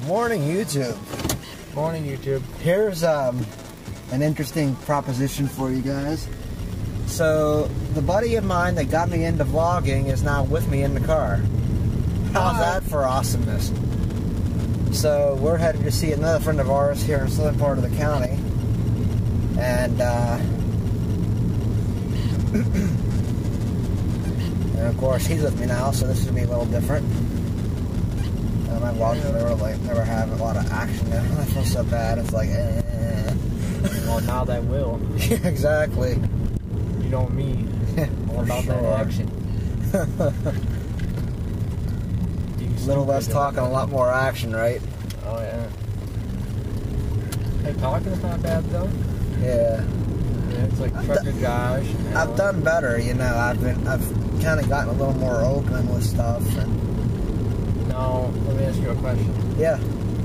Morning, YouTube. Morning, YouTube. Here's an interesting proposition for you guys. So, the buddy of mine that got me into vlogging is now with me in the car. How's that for awesomeness? So, we're headed to see another friend of ours here in the southern part of the county. And, and of course, he's with me now, so this is going to be a little different. My vlogs never have a lot of action in them. I feel so bad. It's like, Well, now that will. Yeah, exactly. You know me. All about that action. A little less talking, a lot more action, right? Oh, yeah. Hey, talking's not bad, though. Yeah. It's like Trucker Josh. I've done better, you know. I've kind of gotten a little more open with stuff. And now, let me ask you a question. yeah.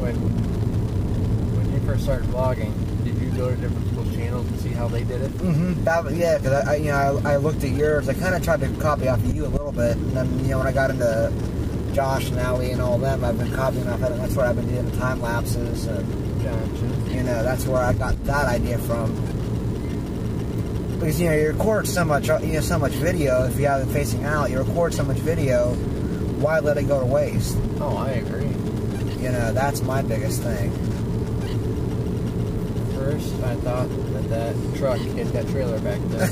When you first started vlogging, did you go to different people's channels and see how they did it? Mm-hmm. Yeah, because I looked at yours. I kind of tried to copy off of you a little bit, and then when I got into Josh and Ali and all them, I've been copying off of it. And that's where I've been doing the time lapses, and Gotcha. That's where I got that idea from. Because you record so much, so much video. If you have it facing out, you record so much video. Why let it go to waste? Oh, I agree. That's my biggest thing. First, I thought that truck hit that trailer back there. I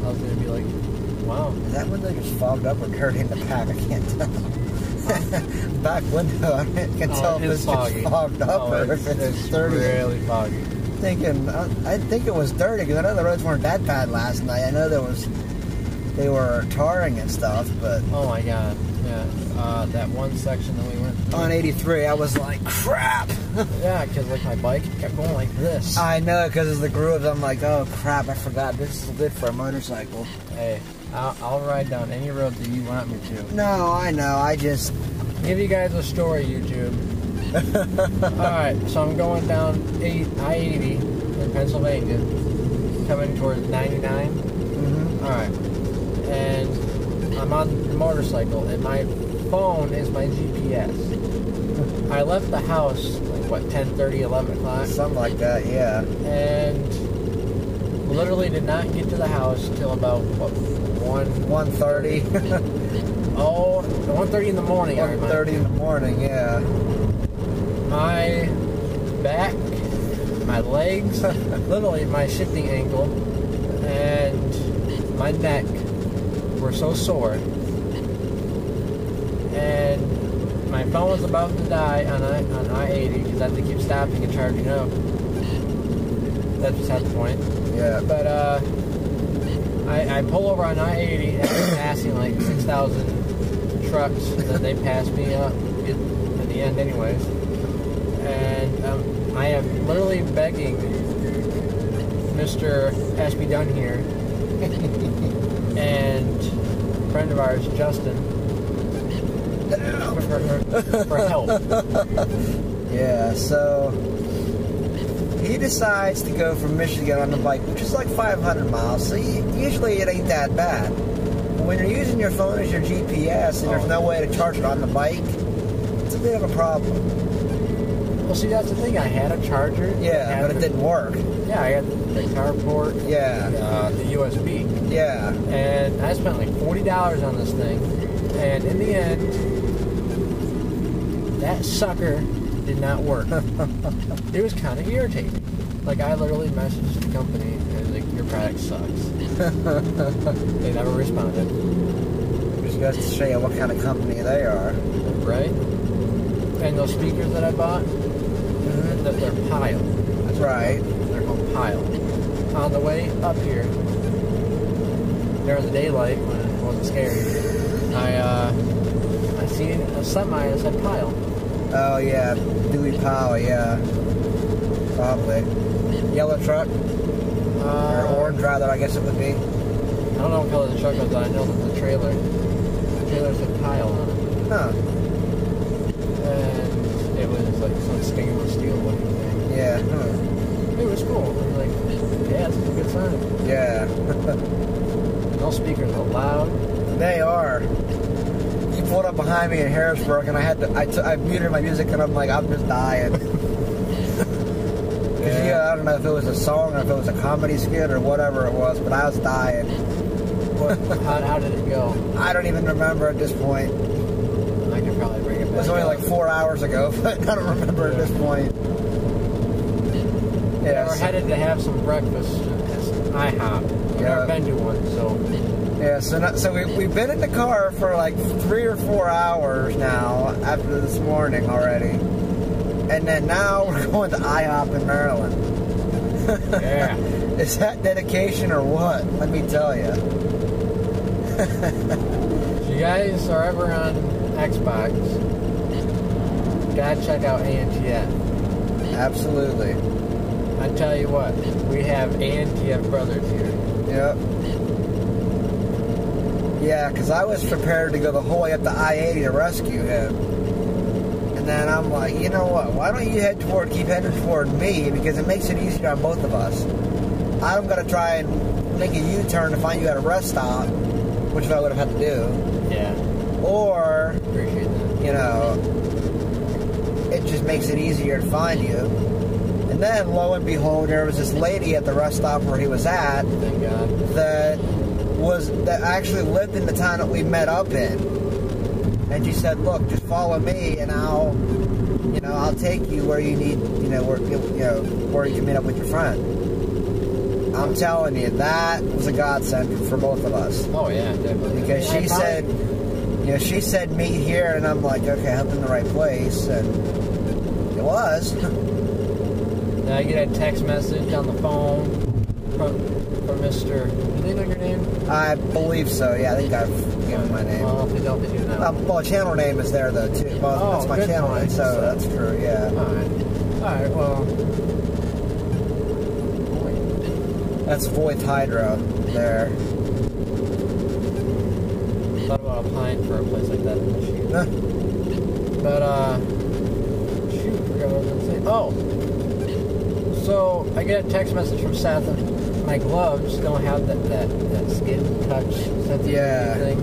was going to be like, wow. Is that window just fogged up or dirty in the back? I can't tell. Back window, I can tell if it's just fogged up or if it's dirty. It's really foggy. I think it was dirty because I know the roads weren't that bad last night. I know they were tarring and stuff, but oh my god, yeah. That one section that we went through on 83, I was like, crap. Yeah, because like my bike kept going like this. I know, because of the grooves. I'm like, oh crap, I forgot this is good for a motorcycle. Hey, I'll ride down any road that you want me to. No, I know. I just give you guys a story, YouTube. Alright, so I'm going down I-80 in Pennsylvania, coming towards 99. Mm-hmm. Alright, and I'm on the motorcycle, and my phone is my GPS. I left the house, like, what, 10:30, 11 o'clock? Something like that, yeah. And literally did not get to the house till about, what, 1:30. Oh, 1:30 in the morning, 1:30 in the morning, yeah. My back, my legs, literally my shifting ankle, and my neck were so sore. And my phone was about to die on I-80 because I had to keep stopping and charging up. That's beside the point. Yeah. But I pull over on I-80 and I'm passing like 6,000 trucks, and then they pass me up at the end anyways. And I am literally begging Mr. Has Be Done here and a friend of ours, Justin, for help. Yeah, so he decides to go from Michigan on the bike, which is like 500 miles, so usually it ain't that bad. But when you're using your phone as your GPS and there's no way to charge it on the bike, it's a bit of a problem. Well, see, that's the thing. I had a charger. Yeah, but it didn't work. Yeah, I had the carport. Yeah. The USB. Yeah. And I spent like $40 on this thing. And in the end, that sucker did not work. It was kind of irritating. Like, I literally messaged the company and was like, your product sucks. They never responded. Just goes to show you what kind of company they are. Right? And those speakers that I bought, they're Pile. That's right. They're called Pile. On the way up here, during the daylight, when it wasn't scary, I seen a semi that said Pile. Oh yeah, Dewey Powell, yeah. Probably. Yellow truck? Or orange rather, I guess it would be. I don't know what color the truck was, but I know that the trailer said Pile on it. Huh. And it was like some stainless steel looking thing. Yeah, huh. It was cool. I was like, yeah, it's a good sign. Yeah. Those speakers are loud. They are. You pulled up behind me in Harrisburg, and I muted my music, and I'm like, I'm just dying. Yeah, I don't know if it was a song or if it was a comedy skit or whatever it was, but I was dying. How did it go? I don't even remember at this point. I can probably bring it back. It was only like 4 hours ago, but I don't remember at this point. Yeah, we're headed to have some breakfast at IHOP. I've never been to one, so. Yeah, so we've been in the car for like 3 or 4 hours now after this morning already. And then now we're going to IHOP in Maryland. Yeah. Is that dedication or what? Let me tell you. If you guys are ever on Xbox, gotta check out ANTF. Absolutely. I tell you what, we have ANTF brothers here. Yep. Yeah, because I was prepared to go the whole way up to I-80 to rescue him. And then I'm like, you know what? Why don't you keep heading toward me? Because it makes it easier on both of us. I'm going to try and make a U-turn to find you at a rest stop, which I would have had to do. Yeah. Or, Appreciate that. You know, it just makes it easier to find you. And then, lo and behold, there was this lady at the rest stop where he was at. Thank God. That actually lived in the town that we met up in. And she said, look, just follow me and I'll take you where you need, where you can meet up with your friend. I'm telling you, that was a godsend for both of us. Oh yeah, definitely. Because she said meet here, and I'm like, okay, I'm in the right place, and it was. Now I get a text message on the phone from Mr. Do they know your name? I believe so. Yeah, I think I've given my name. Well, if they don't, they do now. Well, channel name is there though too. Well, that's my channel name, so that's true. Yeah. All right. Well, that's Voith Hydro there. Thought about applying for a place like that in Michigan. But shoot, I forgot what I was gonna say. Oh, so I get a text message from Seth, and my gloves don't have that skin touch sensitivity thing.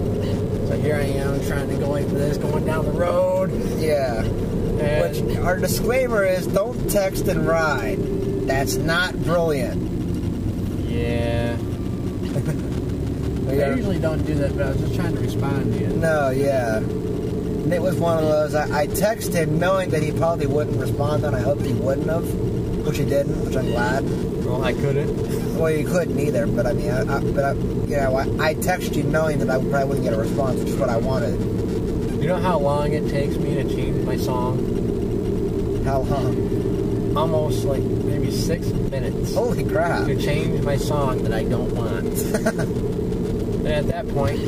So here I am trying to go like this, going down the road. Yeah. And which our disclaimer is: don't text and ride. That's not brilliant. Yeah. I usually don't do that, but I was just trying to respond to you. No, yeah. And it was one of those, I texted him knowing that he probably wouldn't respond, and I hoped he wouldn't have, which he didn't, which I'm glad. Well, I couldn't. Well, you couldn't either, but I mean, I texted you knowing that I probably wouldn't get a response, which is what I wanted. You know how long it takes me to change my song? How long? Almost like maybe 6 minutes. Holy crap. To change my song that I don't want. And at that point,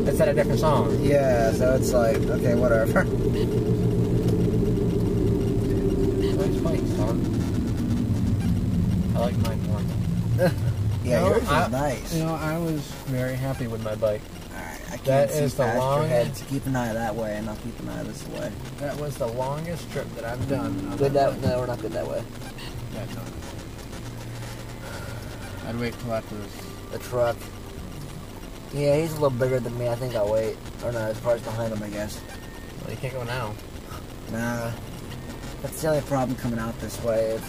it's at a different song. Yeah, so it's like, okay, whatever. Nice bikes, huh? I like mine more. Yeah, yours is nice. I was very happy with my bike. Alright, I can't That see is the past your longest. head, so keep an eye that way, and I'll keep an eye this way. That was the longest trip that I've done. Good that? No, we're not good that way. Yeah, no. I'd wait till after The truck. Yeah, he's a little bigger than me. I think I'll wait. Or no, as far as behind him, I guess. Well, you can't go now. Nah. That's the only problem coming out this way.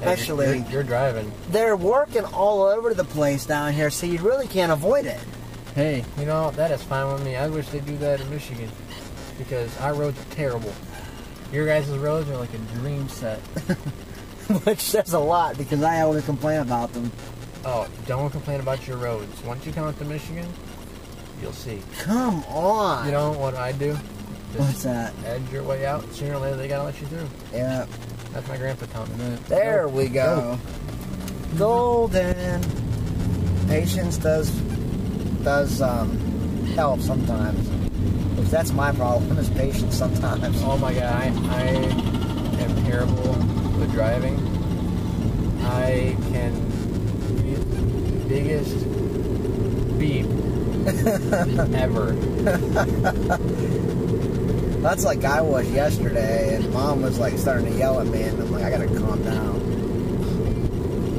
Yeah, Actually, you're driving. They're working all over the place down here, so you really can't avoid it. Hey, that is fine with me. I wish they'd do that in Michigan, because our roads are terrible. Your guys' roads are like a dream set. Which says a lot, because I only complain about them. Oh, don't complain about your roads. Once you come up to Michigan, you'll see. Come on. You know what I do? Just What's that? edge your way out. Sooner or later, they gotta let you through. Yeah. That's my grandpa telling me. There we go. Golden. Patience does help sometimes. Because that's my problem, is patience sometimes. Oh my god, I am terrible with driving. I can be the biggest beep ever. That's like I was yesterday, and Mom was like starting to yell at me, and I'm like, I gotta calm down.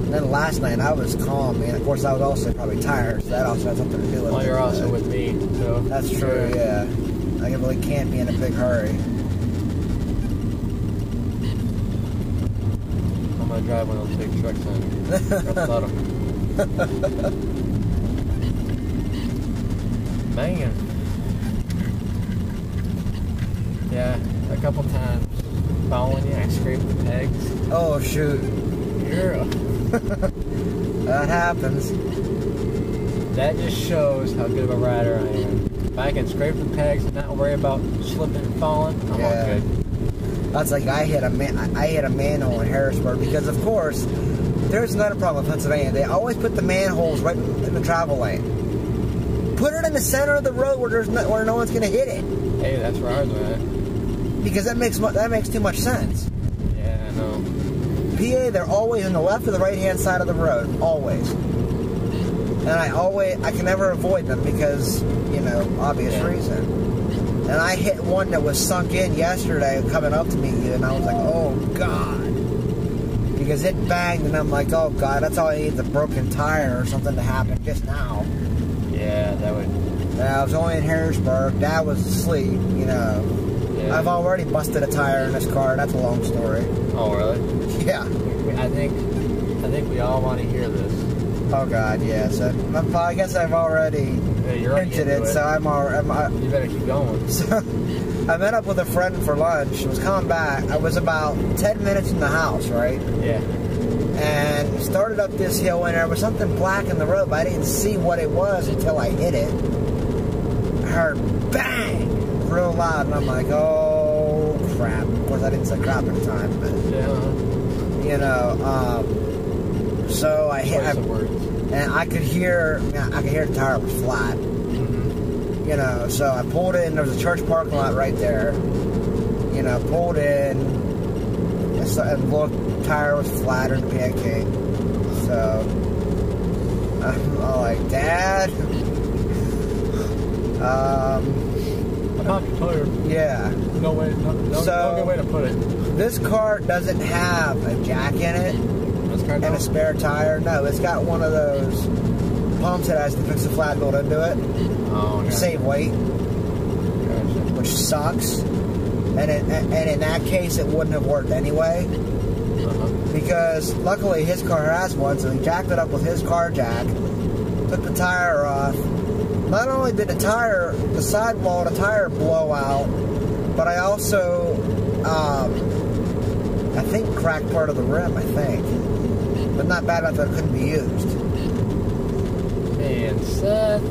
And then last night I was calm, and of course I was also probably tired, so that also had something to do with it. Well, you're also with me, so. That's true, yeah. I really can't be in a big hurry. I'm gonna drive one of those big trucks on. Man. Yeah, a couple times following you, I scraped the pegs. Oh shoot. Yeah. That happens. That just shows how good of a rider I am. If I can scrape the pegs and not worry about slipping and falling, I'm all good. That's like I hit a manhole in Harrisburg because, of course, there's another problem with Pennsylvania. They always put the manholes right in the travel lane. Put it in the center of the road where where no one's gonna hit it. Hey, that's where ours are at. Because that makes too much sense. Yeah, I know. PA, they're always on the left or the right hand side of the road, always. And I can never avoid them because, you know, obvious reason. And I hit one that was sunk in yesterday coming up to me, and I was like, oh God. Because it banged, and I'm like, oh God, that's all I need, a broken tire or something to happen just now. Yeah, that would. I was only in Harrisburg. Dad was asleep, you know. Yeah. I've already busted a tire in this car. That's a long story. Oh, really? Yeah. I think we all want to hear this. Oh God, yeah. So I guess I've already hinted it, so you better keep going. So I met up with a friend for lunch. Was coming back. I was about 10 minutes in the house, right? Yeah. And started up this hill, and there was something black in the road, but I didn't see what it was until I hit it. I heard bang, real loud, and I'm like, oh crap. Of course, I didn't say crap at the time, but you know. So I hit, and I could hear the tire was flat. You know, so I pulled in. There was a church parking lot right there. You know, pulled in, and looked, tire was flatter than a pancake. So I'm all like, Dad, I'm not tired. Yeah. No way. No good way to put it. This car doesn't have a jack in it. And a spare tire. No, it's got one of those pumps that has to fix the flat built into it. Oh, yeah. Save weight. Gotcha. Which sucks. And in that case, it wouldn't have worked anyway. Because luckily his car has one, so he jacked it up with his car jack, took the tire off. Not only did the sidewall of the tire blow out, but I also, I think cracked part of the rim, I think. But not bad enough that it couldn't be used. Man, Seth.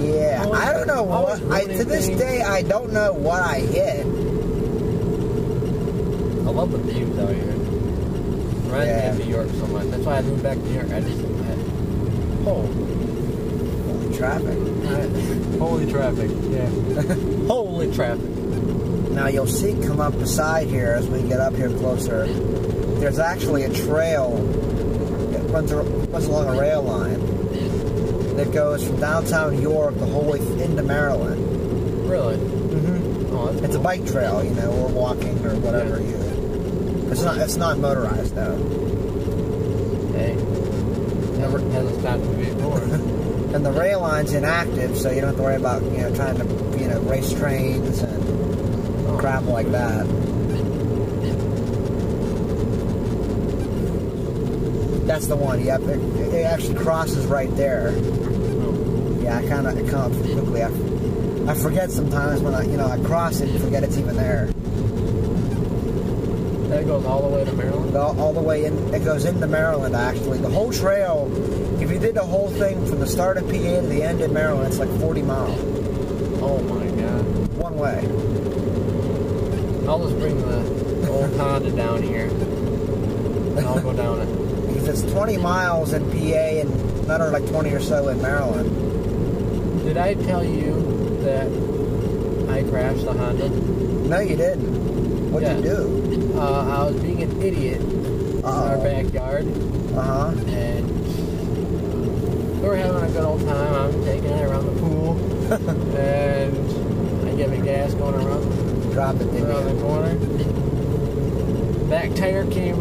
Yeah, I don't know what. To this day, I don't know what I hit. I love the views out here. Reminds me of New York so much. That's why I moved back to New York. I just holy traffic. Holy traffic. Yeah. Holy traffic. Now you'll see come up beside here as we get up here closer. There's actually a trail that runs along a rail line that goes from downtown York the whole way into Maryland. Really? Mm-hmm. Oh, that's it's a bike trail, you know, or walking or whatever you. It's not motorized though. Hey, never hasn't stopped me before. And the rail line's inactive, so you don't have to worry about trying to race trains and crap like that. That's the one. Yep, it actually crosses right there. Yeah, it comes up quickly. I forget sometimes when I cross it and forget it's even there. That goes all the way to Maryland? All the way in. It goes into Maryland, actually. The whole trail, if you did the whole thing from the start of PA to the end in Maryland, it's like 40 miles. Oh, my God. One way. I'll just bring the old Honda down here, and I'll go down it. Because it's 20 miles in PA and another like 20 or so in Maryland. Did I tell you that I crashed the Honda? No, you didn't. What did you do? I was being an idiot in our backyard. And we were having a good old time. I'm taking it around the pool. And I get my gas going around the corner. Back tire came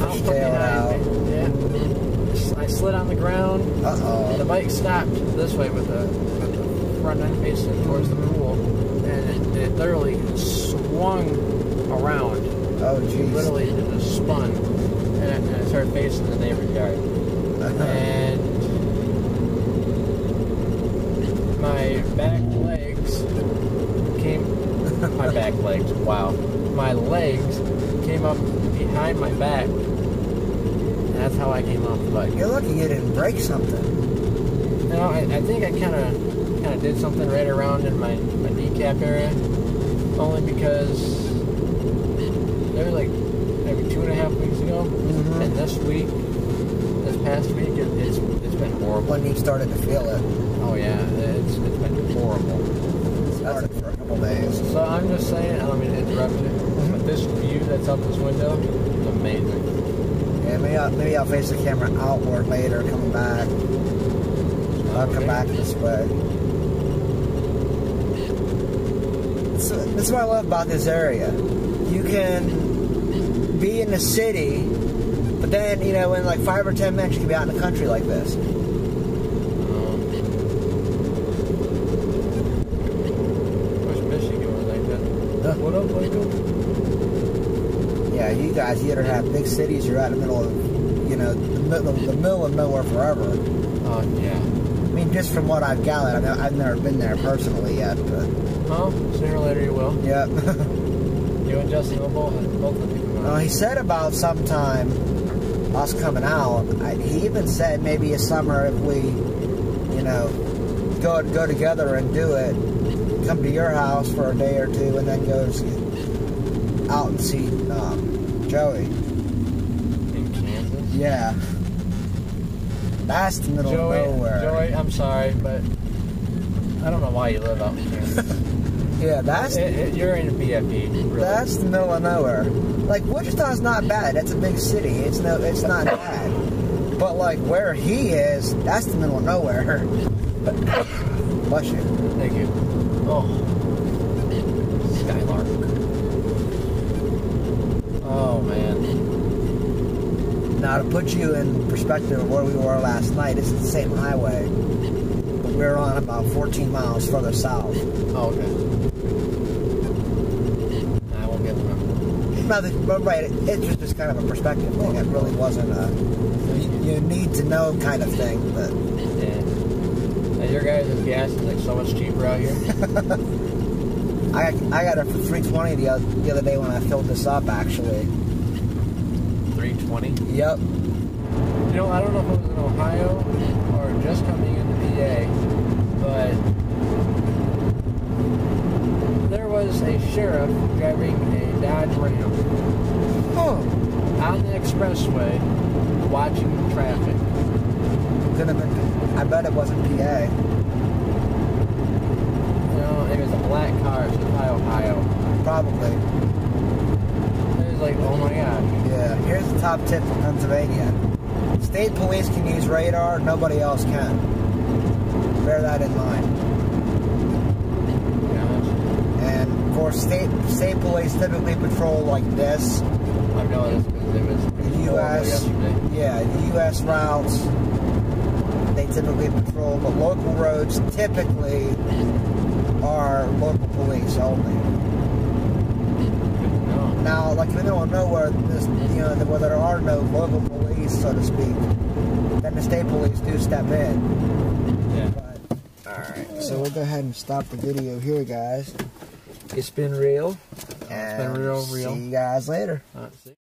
out from behind me. Yeah. I slid on the ground. The bike stopped this way with the front end facing towards the pool. it literally swung around. Oh, jeez. Literally just spun, and I started facing the neighbor's yard. And my back legs came. My back legs. Wow. My legs came up behind my back. And that's how I came off the bike. You're lucky you didn't break something. You know, I think I kind of did something right around in my kneecap area, only because there was like maybe 2.5 weeks ago, and this past week, it's been horrible. When you started to feel it. Oh yeah, it's been horrible. It started for a couple days. So I'm just saying, I don't mean to interrupt you, but this view that's out this window is amazing. Yeah, maybe I'll face the camera outward later, coming back. I'll come back this way. So, this is what I love about this area. You can be in the city, but then, you know, in like 5 or 10 minutes, you can be out in the country like this. Wish Michigan was like that. What up, Michael? Yeah, you guys either have big cities or you're out in the middle of, you know, the middle of nowhere forever. Oh, yeah. I mean, just from what I've gathered, I mean, I've never been there personally yet, but... Well, sooner or later you will. Yeah. You and Justin will both of you. He said about sometime us coming out. He even said maybe a summer if we, you know, go together and do it. Come to your house for a day or two, and then go out and see Joey. In Kansas? Yeah. That's the middle of nowhere. Joey, I'm sorry, but I don't know why you live out in Kansas. Yeah, that's... You're in a BFE, really. That's the middle of nowhere. Like, Wichita's not bad. That's a big city. It's not bad. But, like, where he is, that's the middle of nowhere. Bless you. Thank you. Oh. Skylark. Oh, man. Now, to put you in perspective of where we were last night, it's the same highway. But we're on about 14 miles further south. Oh, okay. I won't get them. But right, it's just kind of a perspective thing. It really wasn't a you need to know kind of thing. But yeah. Now your guys' gas is like so much cheaper out here. I got it for $3.20 the other day when I filled this up. Actually, $3.20. Yep. You know, I don't know if it was in Ohio or just coming into PA, but there was a sheriff driving a Dodge Ram on the expressway watching traffic. Could have been. I bet it wasn't PA. No, it was a black car, so it's probably Ohio. Probably. It was like, oh my gosh. Yeah. Here's the top tip for Pennsylvania. State police can use radar, nobody else can. Bear that in mind. And of course, state police typically patrol like this. I know this because it was The U.S. yesterday. Yeah, the U.S. routes they typically patrol, but local roads typically are local police only. No. Now, like in the middle of nowhere, where there are no local police, so to speak, then the state police do step in. Yeah. Alright, so we'll go ahead and stop the video here, guys. It's been real. And It's been real. see you guys later. See.